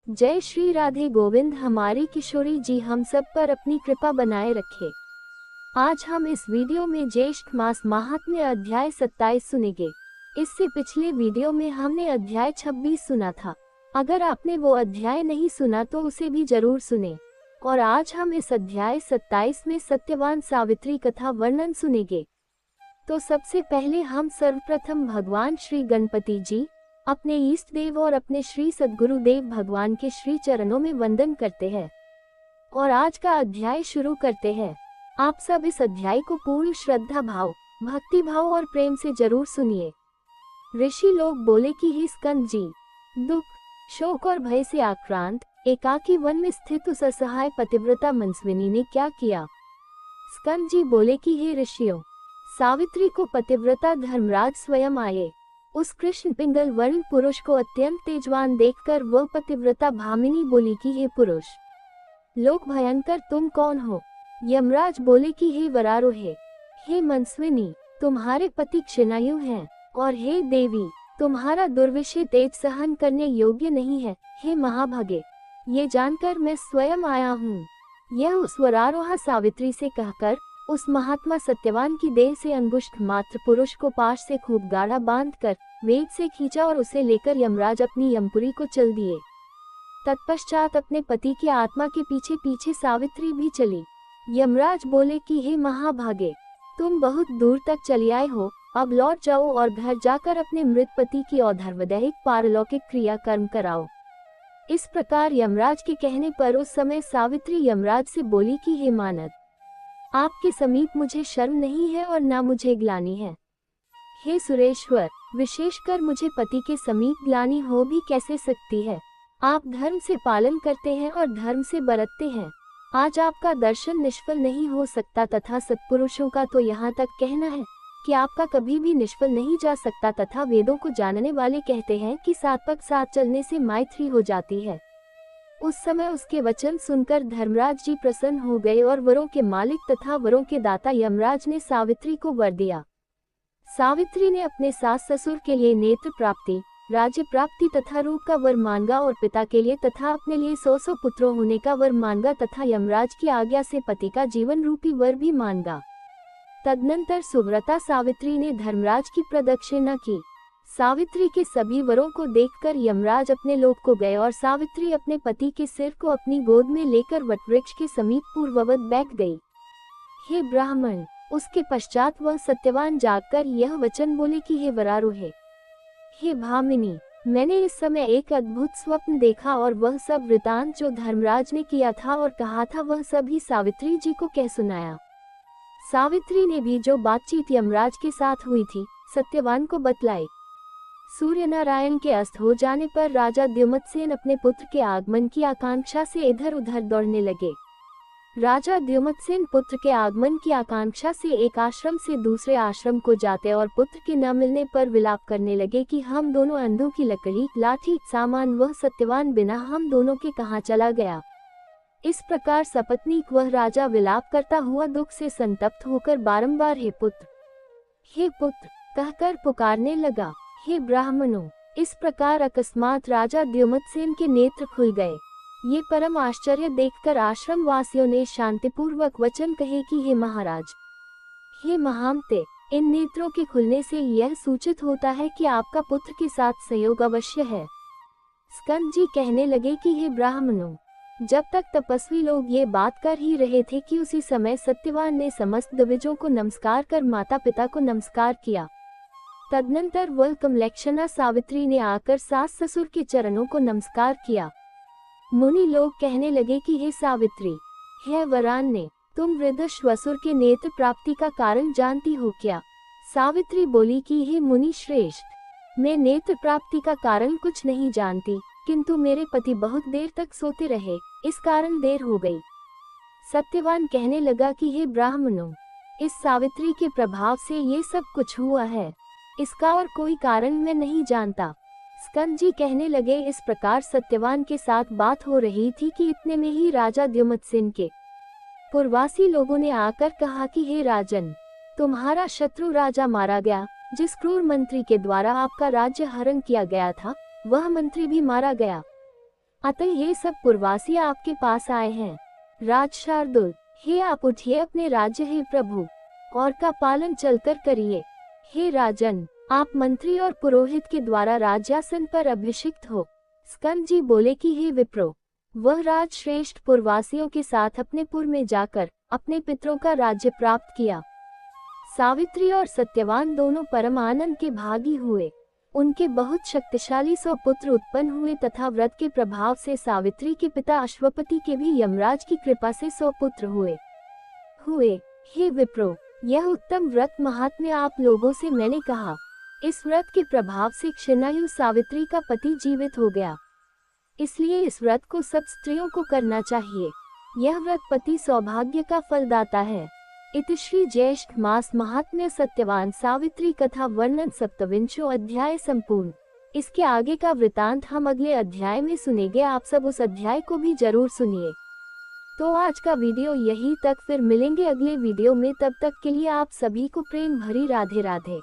जय श्री राधे गोविंद। हमारी किशोरी जी हम सब पर अपनी कृपा बनाए रखे। आज हम इस वीडियो में ज्येष्ठ मास महात्म्य अध्याय 27 सुनेंगे। इससे पिछले वीडियो में हमने अध्याय 26 सुना था। अगर आपने वो अध्याय नहीं सुना तो उसे भी जरूर सुने। और आज हम इस अध्याय 27 में सत्यवान सावित्री कथा वर्णन सुनेंगे। तो सबसे पहले हम सर्वप्रथम भगवान श्री गणपति जी, अपने ईष्ट देव और अपने श्री सद्गुरुदेव भगवान के श्री चरणों में वंदन करते हैं और आज का अध्याय शुरू करते हैं। आप सब इस अध्याय को पूर्ण श्रद्धा भाव, भक्ति भाव और प्रेम से जरूर सुनिए। ऋषि लोग बोले कि हे स्कंद जी, दुख, शोक और भय से आक्रांत एकाकी वन में स्थित उस असहाय पतिव्रता मनस्विनी ने क्या किया। स्कंद जी बोले कि हे ऋषियों, सावित्री को पतिव्रता धर्मराज स्वयं आए। उस कृष्ण पिंगल वर्ण पुरुष को अत्यंत तेजवान देखकर वह पतिव्रता भामिनी बोली कि हे पुरुष, लोक भयंकर तुम कौन हो। यमराज बोले कि हे वरारोहे, हे मनस्विनी, तुम्हारे पति क्षिणायु हैं, और हे देवी, तुम्हारा दुर्विषय तेज सहन करने योग्य नहीं है। हे महाभागे, ये जानकर मैं स्वयं आया हूँ। यह उस वरारोहा सावित्री से कहकर उस महात्मा सत्यवान की देह से अंगुष्ठ मात्र पुरुष को पाश से खूब गाढ़ा बांधकर वेग से खींचा और उसे लेकर यमराज अपनी यमपुरी को चल दिए। तत्पश्चात अपने पति की आत्मा के पीछे पीछे सावित्री भी चली। यमराज बोले कि हे महाभागे, तुम बहुत दूर तक चली आए हो, अब लौट जाओ और घर जाकर अपने मृत पति की औधर्वदैहिक पारलौकिक क्रिया कर्म कराओ। इस प्रकार यमराज के कहने पर उस समय सावित्री यमराज से बोली कि हे मानद, आपके समीप मुझे शर्म नहीं है और ना मुझे ग्लानि है। हे सुरेश्वर, विशेषकर मुझे पति के समीप ग्लानि हो भी कैसे सकती है। आप धर्म से पालन करते हैं और धर्म से बरतते हैं। आज आपका दर्शन निष्फल नहीं हो सकता तथा सत्पुरुषों का तो यहाँ तक कहना है कि आपका कभी भी निष्फल नहीं जा सकता तथा वेदों को जानने वाले कहते हैं कि सात पग साथ चलने से मैत्री हो जाती है। उस समय उसके वचन सुनकर धर्मराज जी प्रसन्न हो गए और वरों के मालिक तथा वरों के दाता यमराज ने सावित्री को वर दिया। सावित्री ने अपने सास ससुर के लिए नेत्र प्राप्ति, राज्य प्राप्ति तथा रूप का वर मांगा और पिता के लिए तथा अपने लिए 100 पुत्रों होने का वर मांगा तथा यमराज की आज्ञा से पति का जीवन रूपी वर भी मांगा। तदनंतर सुव्रता सावित्री ने धर्मराज की प्रदक्षिणा की। सावित्री के सभी वरों को देखकर यमराज अपने लोक को गए और सावित्री अपने पति के सिर को अपनी गोद में लेकर वटवृक्ष के समीप पूर्ववत बैठ गई। हे ब्राह्मण, उसके पश्चात वह सत्यवान जागकर यह वचन बोले कि हे वरारोहे, हे भामिनी, मैंने इस समय एक अद्भुत स्वप्न देखा और वह सब वृतांत जो धर्मराज ने किया था और कहा था वह सभी सावित्री जी को कह सुनाया। सावित्री ने भी जो बातचीत यमराज के साथ हुई थी सत्यवान को बतलाई। सूर्य नारायण के अस्त हो जाने पर राजा द्युमत्सेन अपने पुत्र के आगमन की आकांक्षा से इधर उधर दौड़ने लगे। राजा द्युमत्सेन पुत्र के आगमन की आकांक्षा से एक आश्रम से दूसरे आश्रम को जाते और पुत्र के न मिलने पर विलाप करने लगे कि हम दोनों अंधों की लकड़ी, लाठी, सामान वह सत्यवान बिना हम दोनों के कहाँ चला गया। इस प्रकार सपत्नीक वह राजा विलाप करता हुआ दुख से संतप्त होकर बारंबार हे पुत्र कहकर पुकारने लगा। हे ब्राह्मणों, इस प्रकार अकस्मात राजा द्युमत्सेन के नेत्र खुल गए। ये परम आश्चर्य देखकर आश्रम वासियों ने शांतिपूर्वक वचन कहे कि हे महाराज, हे महामते, इन नेत्रों के खुलने से यह सूचित होता है कि आपका पुत्र के साथ संयोग अवश्य है। स्कंद जी कहने लगे कि हे ब्राह्मणों, जब तक तपस्वी लोग ये बात कर ही रहे थे कि उसी समय सत्यवान ने समस्त दिग्गजों को नमस्कार कर माता पिता को नमस्कार किया। तदनंतर वह कमलक्षणा सावित्री ने आकर सास ससुर के चरणों को नमस्कार किया। मुनि लोग कहने लगे कि हे सावित्री, हे वरान्य, तुम वृद्ध श्वसुर के नेत्र प्राप्ति का कारण जानती हो क्या। सावित्री बोली कि हे मुनि श्रेष्ठ, मैं नेत्र प्राप्ति का कारण कुछ नहीं जानती, किंतु मेरे पति बहुत देर तक सोते रहे, इस कारण देर हो गई। सत्यवान कहने लगा कि हे ब्राह्मणों, इस सावित्री के प्रभाव से ये सब कुछ हुआ है, इसका और कोई कारण मैं नहीं जानता। स्कंद जी कहने लगे, इस प्रकार सत्यवान के साथ बात हो रही थी कि इतने में ही राजा द्युमत्सेन के पूर्ववासी लोगों ने आकर कहा कि हे राजन, तुम्हारा शत्रु राजा मारा गया। जिस क्रूर मंत्री के द्वारा आपका राज्य हरण किया गया था वह मंत्री भी मारा गया। अतः ये सब पुरवासी आपके पास आए हैं। राज शार्दुल, हे आप उठिए, अपने राज्य हे प्रभु और का पालन चलकर करिए। हे राजन, आप मंत्री और पुरोहित के द्वारा राज्यासन पर अभिषिक्त हो। स्कंद जी बोले कि हे विप्रो, वह राज श्रेष्ठ पुरवासियों के साथ अपने पुर में जाकर अपने पितरों का राज्य प्राप्त किया। सावित्री और सत्यवान दोनों परम आनंद के भागी हुए। उनके बहुत शक्तिशाली 100 पुत्र उत्पन्न हुए तथा व्रत के प्रभाव से सावित्री के पिता अश्वपति के भी यमराज की कृपा से 100 पुत्र हुए। हे विप्रो, यह उत्तम व्रत महात्म्य आप लोगों से मैंने कहा। इस व्रत के प्रभाव से क्षणायु सावित्री का पति जीवित हो गया, इसलिए इस व्रत को सब स्त्रियों को करना चाहिए। यह व्रत पति सौभाग्य का फलदाता है। इति श्री ज्येष्ठ मास महात्म्य सत्यवान सावित्री कथा वर्णन 27वां अध्याय संपूर्ण। इसके आगे का वृतांत हम अगले अध्याय में सुनेंगे। आप सब उस अध्याय को भी जरूर सुनिए। तो आज का वीडियो यहीं तक, फिर मिलेंगे अगले वीडियो में। तब तक के लिए आप सभी को प्रेम भरी राधे राधे।